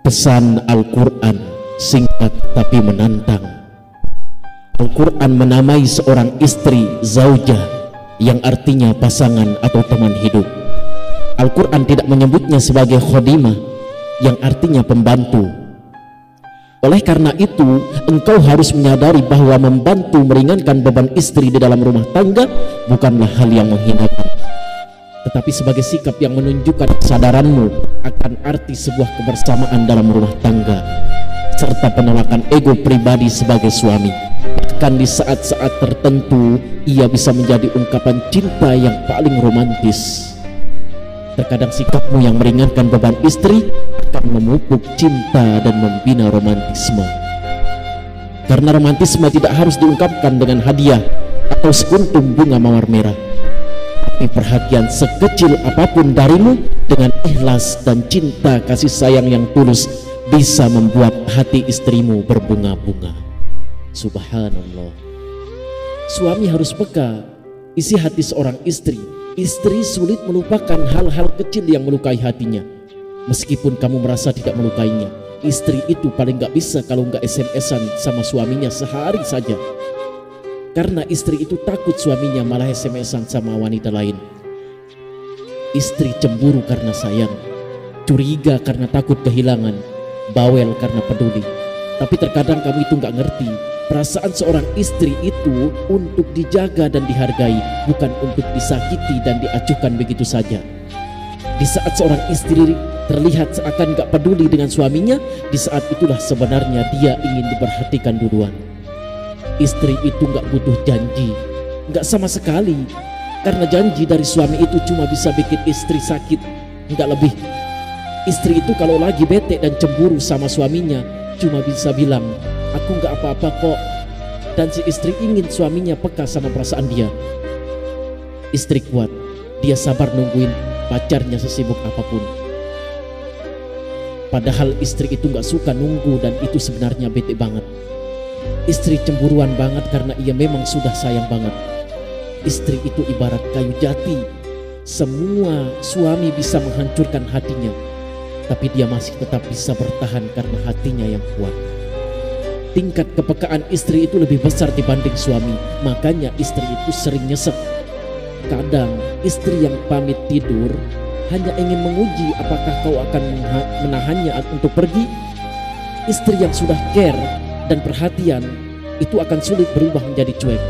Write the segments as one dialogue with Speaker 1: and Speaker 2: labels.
Speaker 1: Pesan Al-Quran singkat tapi menantang. Al-Quran menamai seorang istri zaujah, yang artinya pasangan atau teman hidup. Al-Quran tidak menyebutnya sebagai khodimah, yang artinya pembantu. Oleh karena itu, engkau harus menyadari bahwa membantu meringankan beban istri di dalam rumah tangga bukanlah hal yang menghinakan, tetapi sebagai sikap yang menunjukkan kesadaranmu akan arti sebuah kebersamaan dalam rumah tangga, serta penolakan ego pribadi sebagai suami. Bahkan di saat-saat tertentu, ia bisa menjadi ungkapan cinta yang paling romantis. Terkadang sikapmu yang meringankan beban istri akan memupuk cinta dan membina romantisme. Karena romantisme tidak harus diungkapkan dengan hadiah atau sekuntum bunga mawar merah, tapi perhatian sekecil apapun darimu dengan ikhlas dan cinta kasih sayang yang tulus bisa membuat hati istrimu berbunga-bunga. Subhanallah. Suami harus peka isi hati seorang istri. Istri sulit melupakan hal-hal kecil yang melukai hatinya. Meskipun kamu merasa tidak melukainya, istri itu paling gak bisa kalau gak SMS-an sama suaminya sehari saja. Karena istri itu takut suaminya malah SMS-an sama wanita lain. Istri cemburu karena sayang, curiga karena takut kehilangan, bawel karena peduli. Tapi terkadang kamu itu gak ngerti, perasaan seorang istri itu untuk dijaga dan dihargai, bukan untuk disakiti dan diacuhkan begitu saja. Di saat seorang istri terlihat seakan gak peduli dengan suaminya, di saat itulah sebenarnya dia ingin diperhatikan duluan. Istri itu gak butuh janji, gak sama sekali, karena janji dari suami itu cuma bisa bikin istri sakit, gak lebih. Istri itu kalau lagi bete dan cemburu sama suaminya cuma bisa bilang, aku gak apa-apa kok. Dan si istri ingin suaminya peka sama perasaan dia. Istri kuat, dia sabar nungguin pacarnya sesibuk apapun. Padahal istri itu gak suka nunggu dan itu sebenarnya bete banget. Istri cemburuan banget karena ia memang sudah sayang banget. Istri itu ibarat kayu jati. Semua suami bisa menghancurkan hatinya, tapi dia masih tetap bisa bertahan karena hatinya yang kuat. Tingkat kepekaan istri itu lebih besar dibanding suami, makanya istri itu sering nyesek. Kadang istri yang pamit tidur hanya ingin menguji apakah kau akan menahannya untuk pergi. Istri yang sudah care dan perhatian itu akan sulit berubah menjadi cuek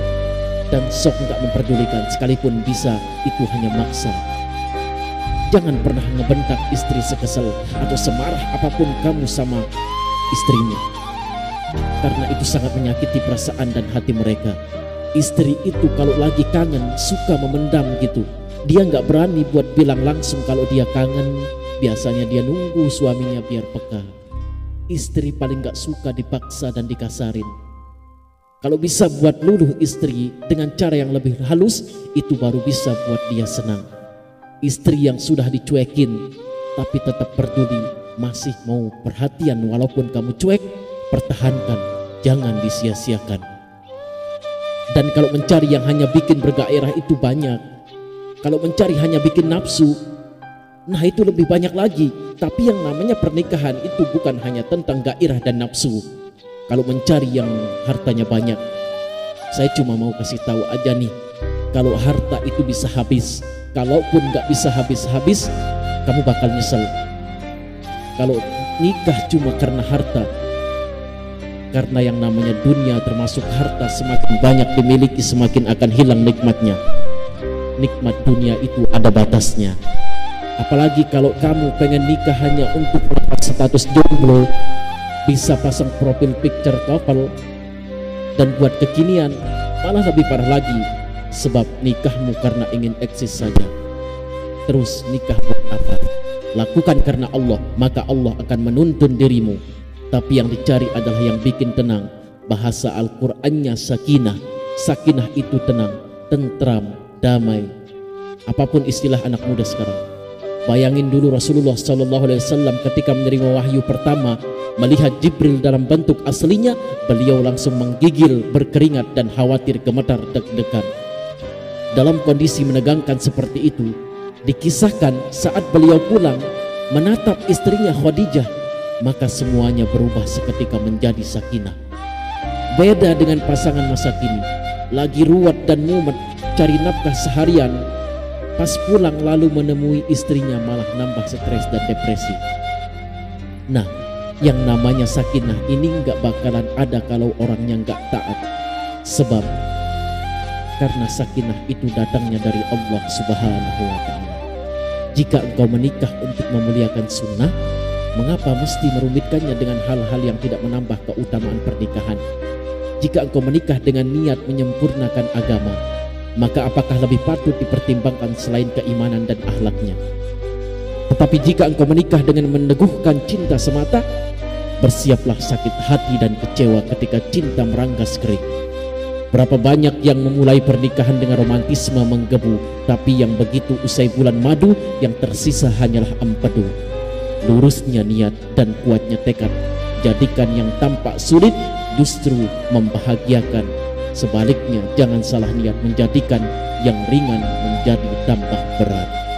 Speaker 1: dan sok gak memperdulikan, sekalipun bisa itu hanya maksa. Jangan pernah ngebentak istri sekesal atau semarah apapun kamu sama istrinya, karena itu sangat menyakiti perasaan dan hati mereka. Istri itu kalau lagi kangen suka memendam gitu. Dia gak berani buat bilang langsung kalau dia kangen. Biasanya dia nunggu suaminya biar peka. Istri paling gak suka dipaksa dan dikasarin. Kalau bisa buat luluh istri dengan cara yang lebih halus, itu baru bisa buat dia senang. Istri yang sudah dicuekin tapi tetap peduli, masih mau perhatian walaupun kamu cuek, pertahankan, jangan disia-siakan. Dan kalau mencari yang hanya bikin bergairah itu banyak. Kalau mencari hanya bikin nafsu, nah itu lebih banyak lagi. Tapi yang namanya pernikahan itu bukan hanya tentang gairah dan nafsu. Kalau mencari yang hartanya banyak, saya cuma mau kasih tahu aja nih, kalau harta itu bisa habis, kalaupun gak bisa habis-habis, kamu bakal nyesel. Kalau nikah cuma karena harta, karena yang namanya dunia termasuk harta, semakin banyak dimiliki semakin akan hilang nikmatnya. Nikmat dunia itu ada batasnya. Apalagi kalau kamu pengen nikah hanya untuk melepas status jomblo, bisa pasang profil picture couple, dan buat kekinian malah lebih parah lagi, sebab nikahmu karena ingin eksis saja. Terus nikah buat apa? Lakukan karena Allah, maka Allah akan menuntun dirimu. Tapi yang dicari adalah yang bikin tenang. Bahasa Al-Qur'annya sakinah. Sakinah itu tenang, tentram, damai. Apapun istilah anak muda sekarang. Bayangin dulu Rasulullah SAW ketika menerima wahyu pertama, melihat Jibril dalam bentuk aslinya, beliau langsung menggigil, berkeringat dan khawatir, gemetar, deg-degan. Dalam kondisi menegangkan seperti itu, dikisahkan saat beliau pulang menatap istrinya Khadijah, maka semuanya berubah seketika menjadi sakinah. Beda dengan pasangan masa kini, lagi ruwet dan mumet cari nafkah seharian, pas pulang lalu menemui istrinya malah nambah stres dan depresi. Nah, yang namanya sakinah ini nggak bakalan ada kalau orangnya nggak taat. Sebab karena sakinah itu datangnya dari Allah Subhanahu wa Ta'ala. Jika engkau menikah untuk memuliakan sunnah, mengapa mesti merumitkannya dengan hal-hal yang tidak menambah keutamaan pernikahan? Jika engkau menikah dengan niat menyempurnakan agama, maka apakah lebih patut dipertimbangkan selain keimanan dan akhlaknya? Tetapi jika engkau menikah dengan meneguhkan cinta semata, bersiaplah sakit hati dan kecewa ketika cinta meranggas kering. Berapa banyak yang memulai pernikahan dengan romantisme menggebu, tapi yang begitu usai bulan madu yang tersisa hanyalah empedu. Lurusnya niat dan kuatnya tekad, jadikan yang tampak sulit justru membahagiakan. Sebaliknya jangan salah niat menjadikan yang ringan menjadi tambah berat.